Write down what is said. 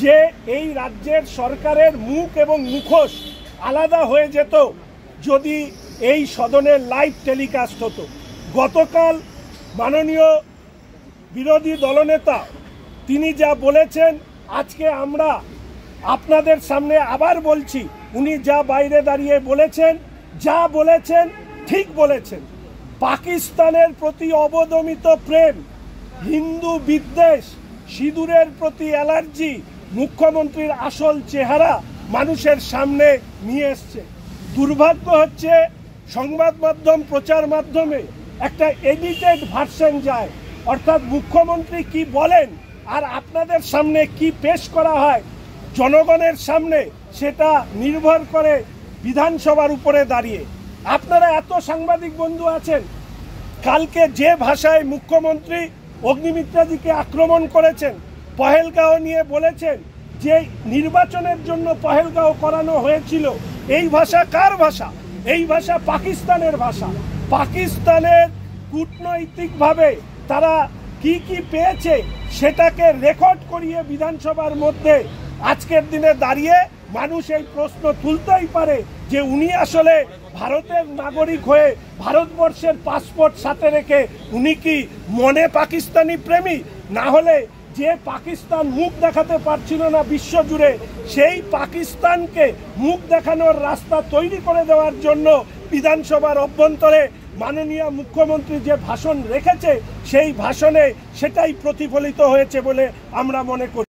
যে এই রাজ্যের সরকারের মুখ এবং মুখোশ আলাদা হয়ে যেত যদি এই সদনের লাইভ টেলিকাস্ট হতো। গতকাল মাননীয় বিরোধী দলনেতা তিনি যা বলেছেন, আজকে আমরা আপনাদের সামনে আবার বলছি, উনি যা বাইরে দাঁড়িয়ে বলেছেন, যা বলেছেন ঠিক বলেছেন। পাকিস্তানের প্রতি অবদমিত প্রেম, হিন্দু বিদ্বেষ, সিঁদুরের প্রতি অ্যালার্জি মুখ্যমন্ত্রীর আসল চেহারা মানুষের সামনে নিয়ে এসছে। দুর্ভাগ্য হচ্ছে সংবাদ মাধ্যম, প্রচার মাধ্যমে একটা এডিটেড ভার্সন যায়, অর্থাৎ মুখ্যমন্ত্রী কি বলেন আর আপনাদের সামনে কি পেশ করা হয় জনগণের সামনে, সেটা নির্ভর করে বিধানসভার উপরে দাঁড়িয়ে। আপনারা এত সাংবাদিক বন্ধু আছেন, কালকে যে ভাষায় মুখ্যমন্ত্রী অগ্নিমিত্রাজিকে আক্রমণ করেছেন, পহেলগাঁও নিয়ে বলেছেন যে নির্বাচনের জন্য পহেলগাঁও করানো হয়েছিল, এই ভাষা কার ভাষা? এই ভাষা পাকিস্তানের ভাষা। পাকিস্তানের কূটনৈতিকভাবে তারা কি কি পেয়েছে সেটাকে রেকর্ড করিয়ে বিধানসভার মধ্যে আজকের দিনে দাঁড়িয়ে মানুষ এই প্রশ্ন তুলতেই পারে যে উনি আসলে ভারতের নাগরিক হয়ে ভারতবর্ষের পাসপোর্ট সাথে রেখে উনি কি মনে পাকিস্তানি প্রেমী? না হলে যে পাকিস্তান মুখ দেখাতে পারছিল না বিশ্বজুড়ে, সেই পাকিস্তানকে মুখ দেখানোর রাস্তা তৈরি করে দেওয়ার জন্য বিধানসভার অভ্যন্তরে মাননীয় মুখ্যমন্ত্রী যে ভাষণ রেখেছে, সেই ভাষণে সেটাই প্রতিফলিত হয়েছে বলে আমরা মনে করি।